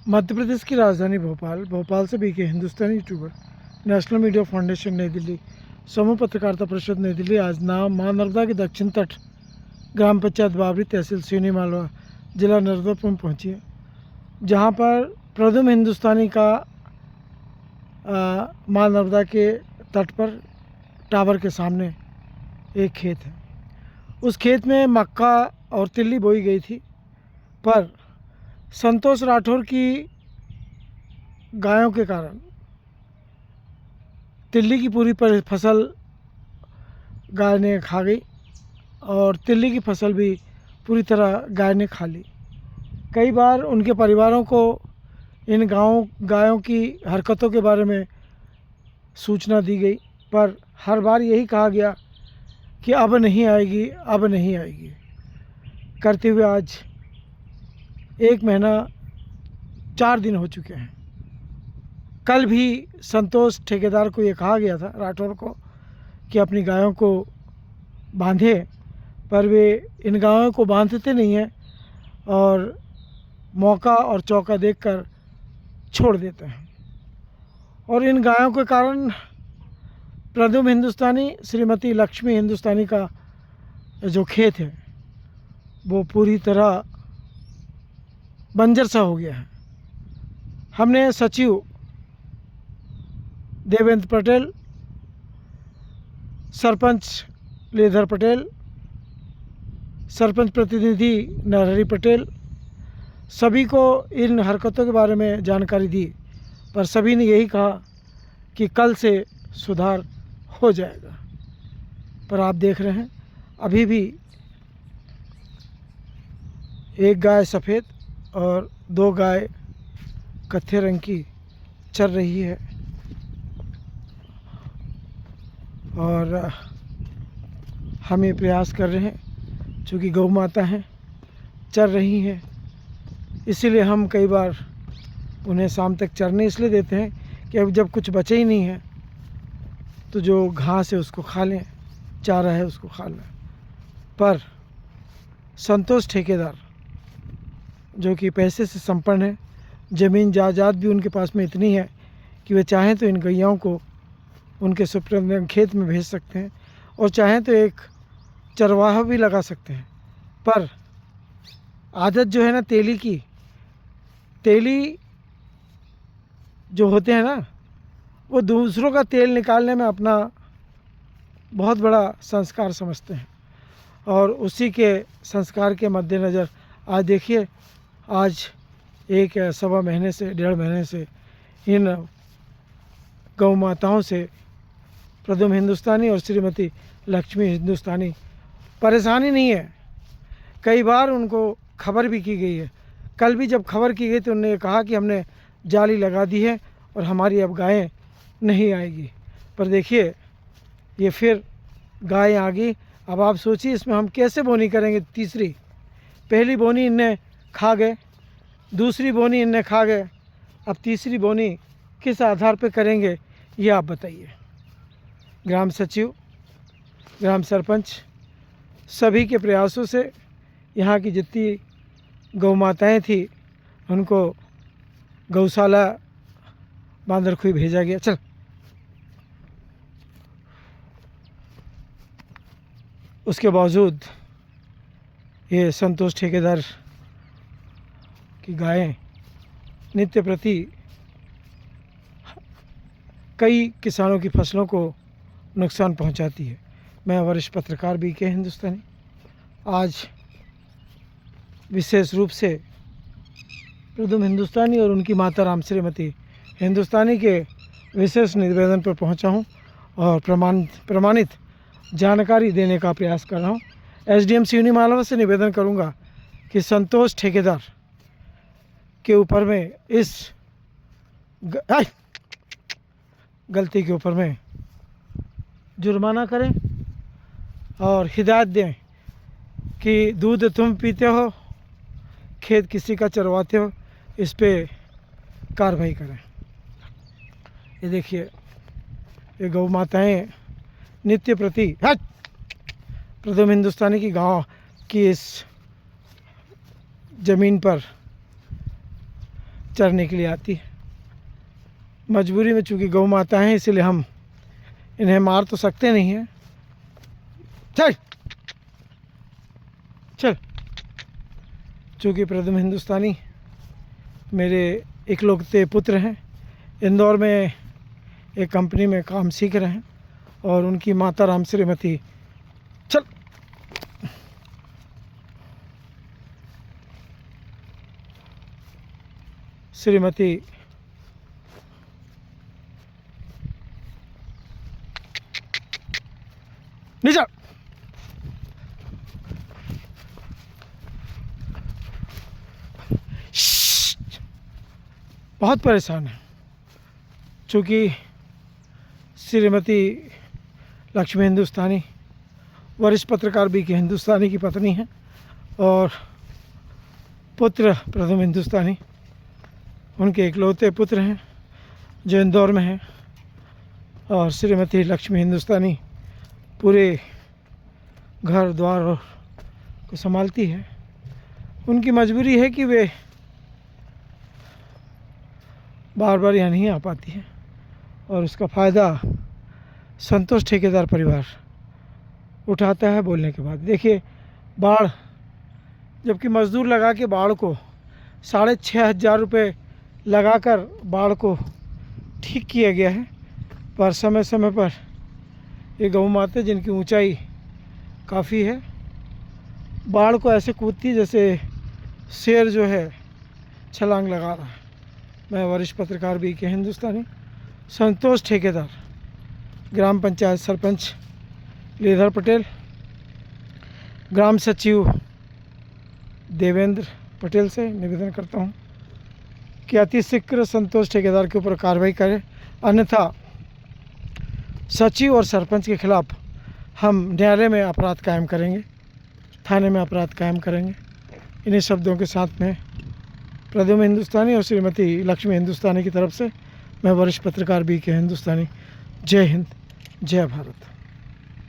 मध्य प्रदेश की राजधानी भोपाल से बीके हिंदुस्तानी यूट्यूबर नेशनल मीडिया फाउंडेशन नई दिल्ली, समूह पत्रकारिता परिषद नई दिल्ली आज मां नर्मदा के दक्षिण तट ग्राम पंचायत बाबरी, तहसील सिवनी मालवा, जिला नर्मदापुर में पहुँची है, जहाँ पर प्रदुम हिंदुस्तानी का मां नर्मदा के तट पर टावर के सामने एक खेत है। उस खेत में मक्का और तिल्ली बोई गई थी, पर संतोष राठौर की गायों के कारण तिल्ली की पूरी फसल गाय ने खा गई और तिल्ली की फसल भी पूरी तरह गाय ने खा ली। कई बार उनके परिवारों को इन गायों की हरकतों के बारे में सूचना दी गई, पर हर बार यही कहा गया कि अब नहीं आएगी, अब नहीं आएगी करते हुए आज 1 महीना 4 दिन हो चुके हैं। कल भी संतोष ठेकेदार को ये कहा गया था, राठौर को, कि अपनी गायों को बांधे, पर वे इन गायों को बांधते नहीं हैं और मौका और चौका देखकर छोड़ देते हैं। और इन गायों के कारण प्रदुम हिंदुस्तानी, श्रीमती लक्ष्मी हिंदुस्तानी का जो खेत है वो पूरी तरह बंजर सा हो गया है। हमने सचिव देवेंद्र पटेल, सरपंच लेधर पटेल, सरपंच प्रतिनिधि नरहरी पटेल, सभी को इन हरकतों के बारे में जानकारी दी, पर सभी ने यही कहा कि कल से सुधार हो जाएगा। पर आप देख रहे हैं अभी भी एक गाय सफ़ेद और 2 गाय कत्थे रंग की चर रही है और हम ये प्रयास कर रहे हैं, चूँकि गौ माता हैं, चर रही हैं, इसीलिए हम कई बार उन्हें शाम तक चरने इसलिए देते हैं कि अब जब कुछ बचे ही नहीं है तो जो घास है उसको खा लें, चारा है उसको खा लें। पर संतोष ठेकेदार, जो कि पैसे से संपन्न है, ज़मीन जायदाद भी उनके पास में इतनी है कि वे चाहें तो इन गैयाओं को उनके सुपुर्द खेत में भेज सकते हैं और चाहें तो एक चरवाहा भी लगा सकते हैं। पर आदत जो है ना तेली जो होते हैं ना, वो दूसरों का तेल निकालने में अपना बहुत बड़ा संस्कार समझते हैं और उसी के संस्कार के मद्देनज़र आज देखिए, आज 1 महीने से 1.5 महीने से इन गौ माताओं से प्रदुम हिंदुस्तानी और श्रीमती लक्ष्मी हिंदुस्तानी परेशानी नहीं है। कई बार उनको खबर भी की गई है। कल भी जब खबर की गई तो उन्होंने कहा कि हमने जाली लगा दी है और हमारी अब गायें नहीं आएगी। पर देखिए, ये फिर गाय आ गई। अब आप सोचिए इसमें हम कैसे बोनी करेंगे। तीसरी, पहली बोनी इन्हें खा गए, दूसरी बोनी इन्हें खा गए, अब तीसरी बोनी किस आधार पर करेंगे ये आप बताइए। ग्राम सचिव, ग्राम सरपंच, सभी के प्रयासों से यहाँ की जितनी गौ माताएँ थी उनको गौशाला बांदरखुई भेजा गया। चल, उसके बावजूद ये संतोष ठेकेदार की गायें नित्य प्रति कई किसानों की फसलों को नुकसान पहुंचाती है। मैं वरिष्ठ पत्रकार बीके हिंदुस्तानी आज विशेष रूप से प्रदुम हिंदुस्तानी और उनकी माता राम श्रीमती हिंदुस्तानी के विशेष निवेदन पर पहुंचा हूं और प्रमाणित जानकारी देने का प्रयास कर रहा हूं। एसडीएम सिवनी मालवा से निवेदन करूंगा कि संतोष ठेकेदार के ऊपर में इस गलती के ऊपर में जुर्माना करें और हिदायत दें कि दूध तुम पीते हो, खेत किसी का चरवाते हो, इस पे कार्रवाई करें। ये देखिए, ये गौ माताएँ नित्य प्रति प्रदुम हिंदुस्तानी की गांव की इस ज़मीन पर चरने के लिए आती है। मजबूरी में, चूँकि गौ माता हैं, इसलिए हम इन्हें मार तो सकते नहीं हैं। चल चल। चूँकि प्रथम हिंदुस्तानी मेरे इकलौते पुत्र हैं, इंदौर में एक कंपनी में काम सीख रहे हैं, और उनकी माता राम श्रीमती, चल श्रीमती नीचे, बहुत परेशान है। चूँकि श्रीमती लक्ष्मी हिंदुस्तानी वरिष्ठ पत्रकार बी के हिंदुस्तानी की पत्नी है, और पुत्र प्रथम हिंदुस्तानी उनके इकलौते पुत्र हैं जो इंदौर में हैं, और श्रीमती लक्ष्मी हिंदुस्तानी पूरे घर द्वार को संभालती है। उनकी मजबूरी है कि वे बार बार यहाँ नहीं आ पाती है, और उसका फ़ायदा संतोष ठेकेदार परिवार उठाता है बोलने के बाद। देखिए, बाढ़, जबकि मज़दूर लगा के बाढ़ को 6,500 रुपये लगाकर बाढ़ को ठीक किया गया है, पर समय समय पर ये गौ माता, जिनकी ऊंचाई काफ़ी है, बाढ़ को ऐसे कूदती जैसे शेर जो है छलांग लगा रहा है। मैं वरिष्ठ पत्रकार बी के हिंदुस्तानी, संतोष ठेकेदार, ग्राम पंचायत सरपंच लीधर पटेल, ग्राम सचिव देवेंद्र पटेल से निवेदन करता हूं कि अति शीघ्र संतोष ठेकेदार के ऊपर कार्रवाई करें, अन्यथा सचिव और सरपंच के खिलाफ हम न्यायालय में अपराध कायम करेंगे, थाने में अपराध कायम करेंगे। इन्हीं शब्दों के साथ में प्रथम हिंदुस्तानी और श्रीमती लक्ष्मी हिंदुस्तानी की तरफ से मैं वरिष्ठ पत्रकार बी के हिंदुस्तानी, जय हिंद, जय भारत।